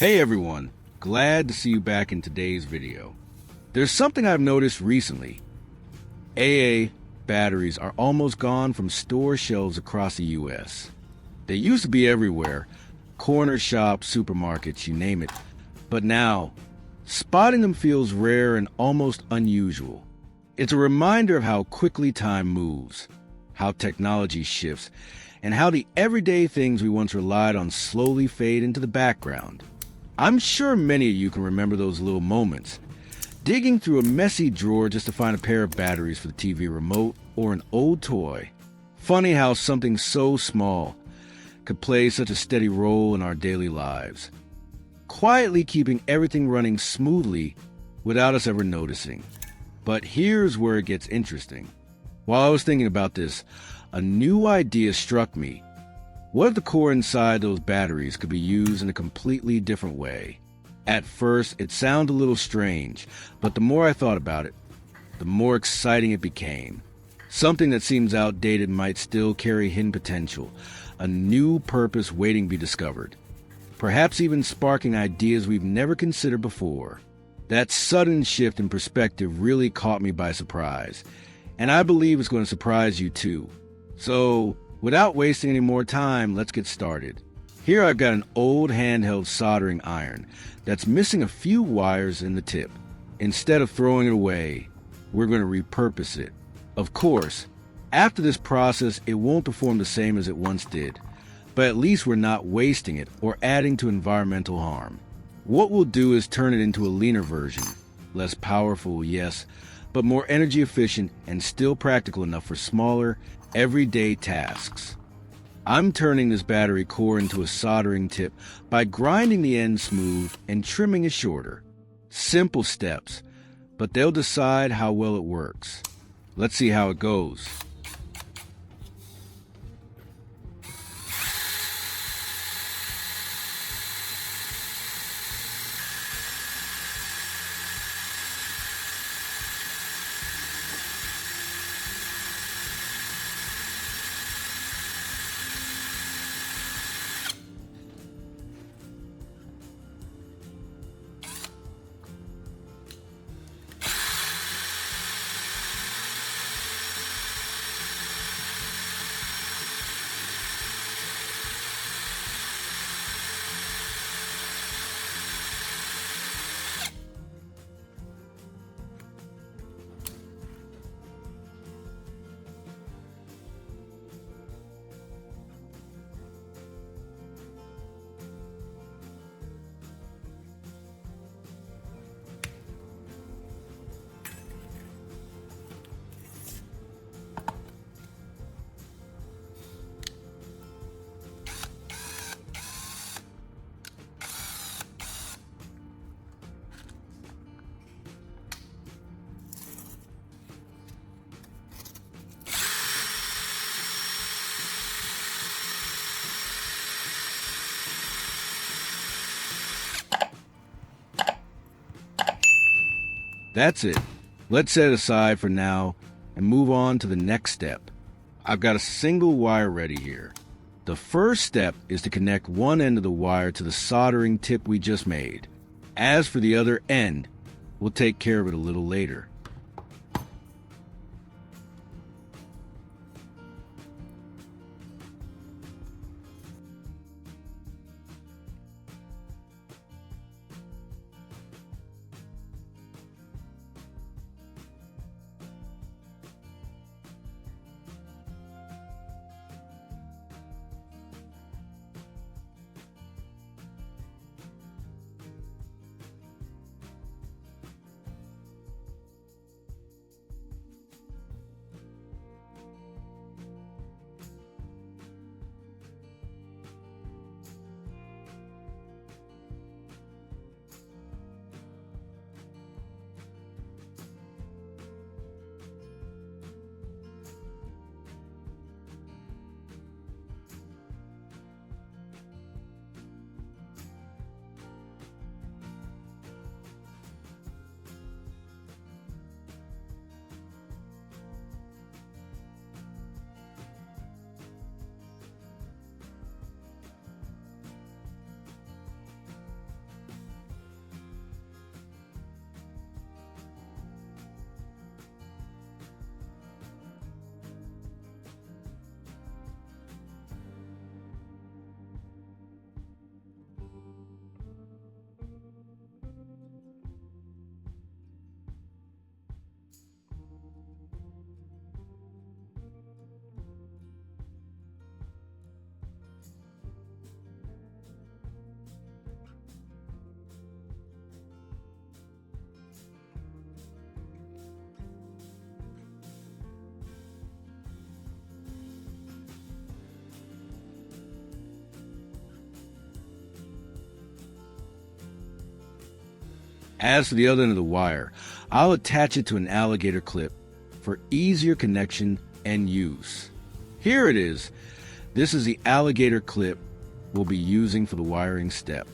Hey everyone, glad to see you back in today's video. There's something I've noticed recently. AA batteries are almost gone from store shelves across the US. They used to be everywhere, corner shops, supermarkets, you name it. But now, spotting them feels rare and almost unusual. It's a reminder of how quickly time moves, how technology shifts, and how the everyday things we once relied on slowly fade into the background. I'm sure many of you can remember those little moments. Digging through a messy drawer just to find a pair of batteries for the TV remote or an old toy. Funny how something so small could play such a steady role in our daily lives, quietly keeping everything running smoothly without us ever noticing. But here's where it gets interesting. While I was thinking about this, a new idea struck me. What if the core inside those batteries could be used in a completely different way? At first, it sounded a little strange, but the more I thought about it, the more exciting it became. Something that seems outdated might still carry hidden potential, a new purpose waiting to be discovered, perhaps even sparking ideas we've never considered before. That sudden shift in perspective really caught me by surprise, and I believe it's going to surprise you too. So, without wasting any more time, let's get started. Here I've got an old handheld soldering iron that's missing a few wires in the tip. Instead of throwing it away, we're going to repurpose it. Of course, after this process, it won't perform the same as it once did, but at least we're not wasting it or adding to environmental harm. What we'll do is turn it into a leaner version, less powerful, yes, but more energy efficient and still practical enough for smaller, everyday tasks. I'm turning this battery core into a soldering tip by grinding the end smooth and trimming it shorter. Simple steps, but they'll decide how well it works. Let's see how it goes. That's it. Let's set it aside for now and move on to the next step. I've got a single wire ready here. The first step is to connect one end of the wire to the soldering tip we just made. As for the other end, we'll take care of it a little later. As for the other end of the wire, I'll attach it to an alligator clip for easier connection and use. Here it is. This is the alligator clip we'll be using for the wiring step.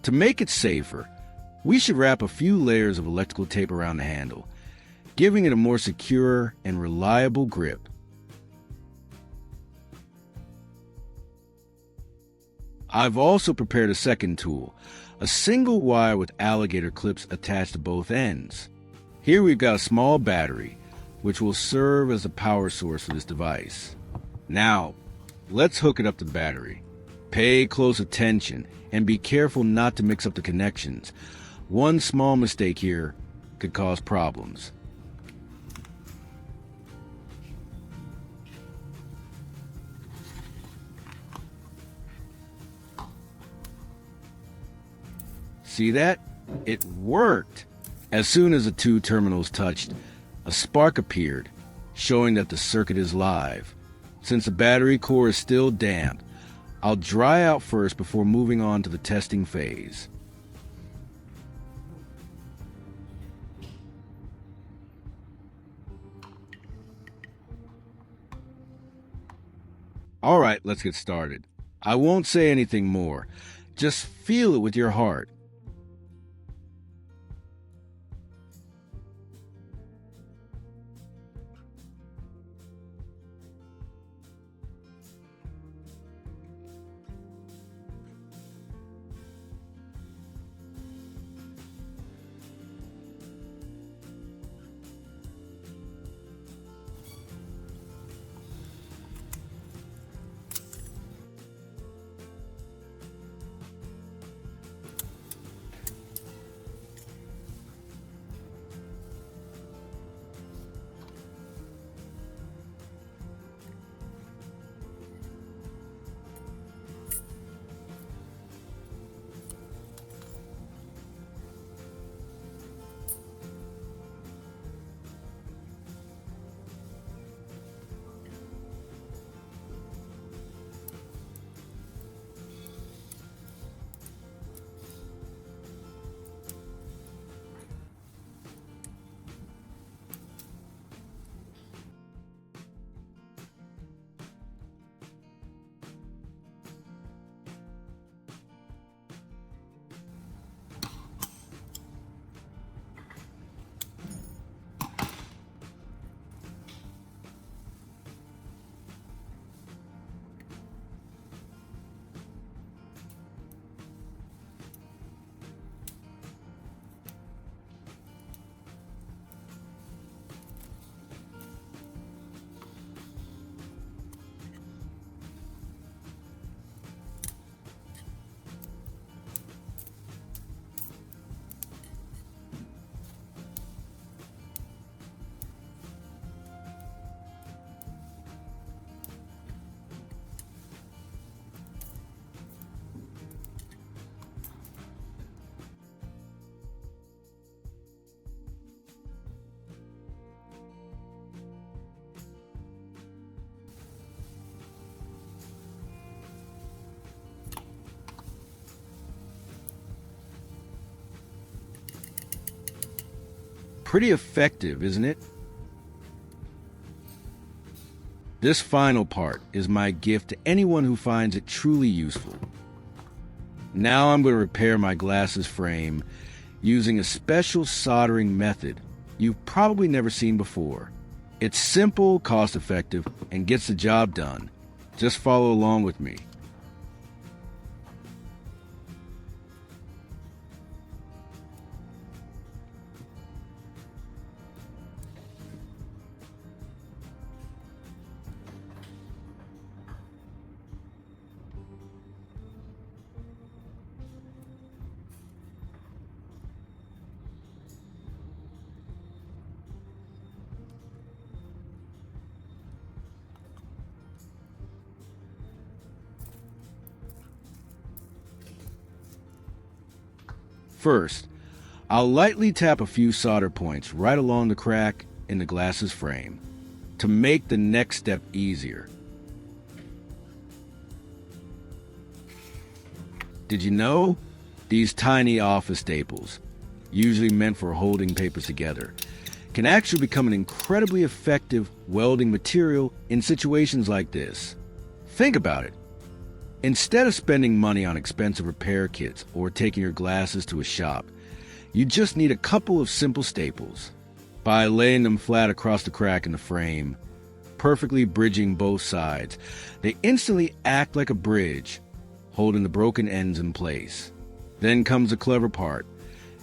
To make it safer, we should wrap a few layers of electrical tape around the handle, giving it a more secure and reliable grip. I've also prepared a second tool, a single wire with alligator clips attached to both ends. Here we've got a small battery, which will serve as a power source for this device. Now, let's hook it up to the battery. Pay close attention and be careful not to mix up the connections. One small mistake here could cause problems. See that? It worked! As soon as the two terminals touched, a spark appeared, showing that the circuit is live. Since the battery core is still damp, I'll dry out first before moving on to the testing phase. Alright, let's get started. I won't say anything more. Just feel it with your heart. Pretty effective, isn't it? This final part is my gift to anyone who finds it truly useful. Now I'm going to repair my glasses frame using a special soldering method you've probably never seen before. It's simple, cost-effective, and gets the job done. Just follow along with me. First, I'll lightly tap a few solder points right along the crack in the glass's frame to make the next step easier. Did you know? These tiny office staples, usually meant for holding papers together, can actually become an incredibly effective welding material in situations like this. Think about it. Instead of spending money on expensive repair kits or taking your glasses to a shop, you just need a couple of simple staples. By laying them flat across the crack in the frame, perfectly bridging both sides, they instantly act like a bridge, holding the broken ends in place. Then comes the clever part,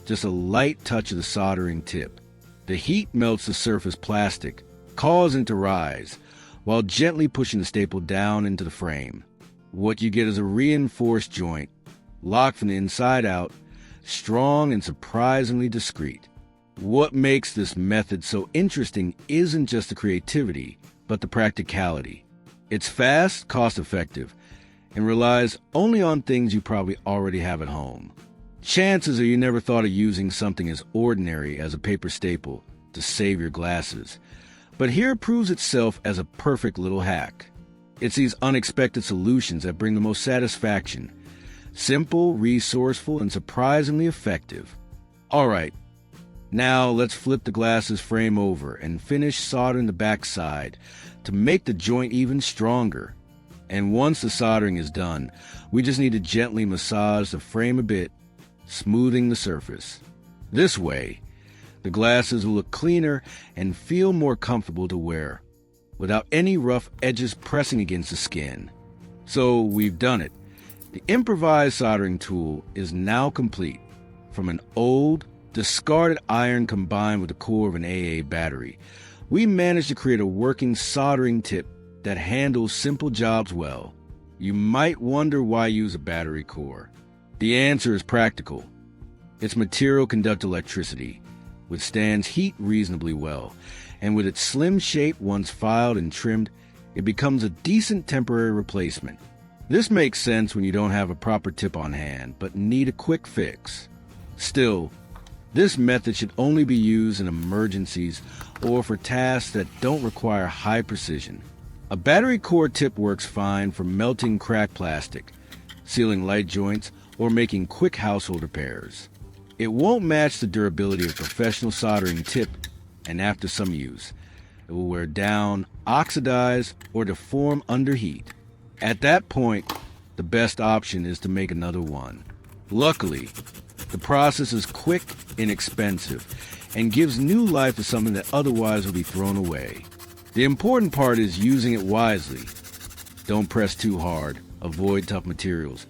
just a light touch of the soldering tip. The heat melts the surface plastic, causing it to rise, while gently pushing the staple down into the frame. What you get is a reinforced joint, locked from the inside out, strong and surprisingly discreet. What makes this method so interesting isn't just the creativity, but the practicality. It's fast, cost-effective, and relies only on things you probably already have at home. Chances are you never thought of using something as ordinary as a paper staple to save your glasses, but here it proves itself as a perfect little hack. It's these unexpected solutions that bring the most satisfaction. Simple, resourceful, and surprisingly effective. All right, now let's flip the glasses frame over and finish soldering the back side to make the joint even stronger. And once the soldering is done, we just need to gently massage the frame a bit, smoothing the surface. This way, the glasses will look cleaner and feel more comfortable to wear, without any rough edges pressing against the skin. So we've done it. The improvised soldering tool is now complete. From an old, discarded iron combined with the core of an AA battery, we managed to create a working soldering tip that handles simple jobs well. You might wonder why use a battery core. The answer is practical. Its material conducts electricity, withstands heat reasonably well, and with its slim shape once filed and trimmed, it becomes a decent temporary replacement. This makes sense when you don't have a proper tip on hand, but need a quick fix. Still, this method should only be used in emergencies or for tasks that don't require high precision. A battery core tip works fine for melting cracked plastic, sealing light joints, or making quick household repairs. It won't match the durability of a professional soldering tip, and after some use, it will wear down, oxidize, or deform under heat. At that point, the best option is to make another one. Luckily, the process is quick, inexpensive, and gives new life to something that otherwise would be thrown away. The important part is using it wisely. Don't press too hard, avoid tough materials,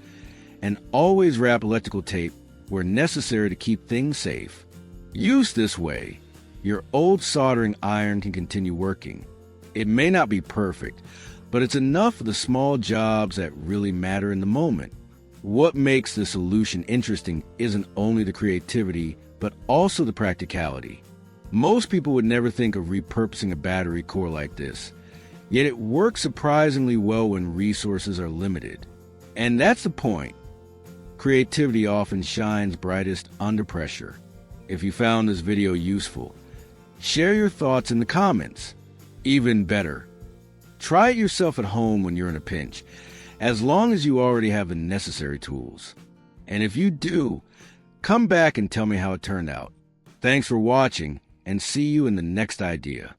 and always wrap electrical tape where necessary to keep things safe. Used this way, your old soldering iron can continue working. It may not be perfect, but it's enough for the small jobs that really matter in the moment. What makes the solution interesting isn't only the creativity, but also the practicality. Most people would never think of repurposing a battery core like this, yet it works surprisingly well when resources are limited. And that's the point. Creativity often shines brightest under pressure. If you found this video useful, share your thoughts in the comments. Even better, try it yourself at home when you're in a pinch, as long as you already have the necessary tools. And if you do, come back and tell me how it turned out. Thanks for watching, and see you in the next idea.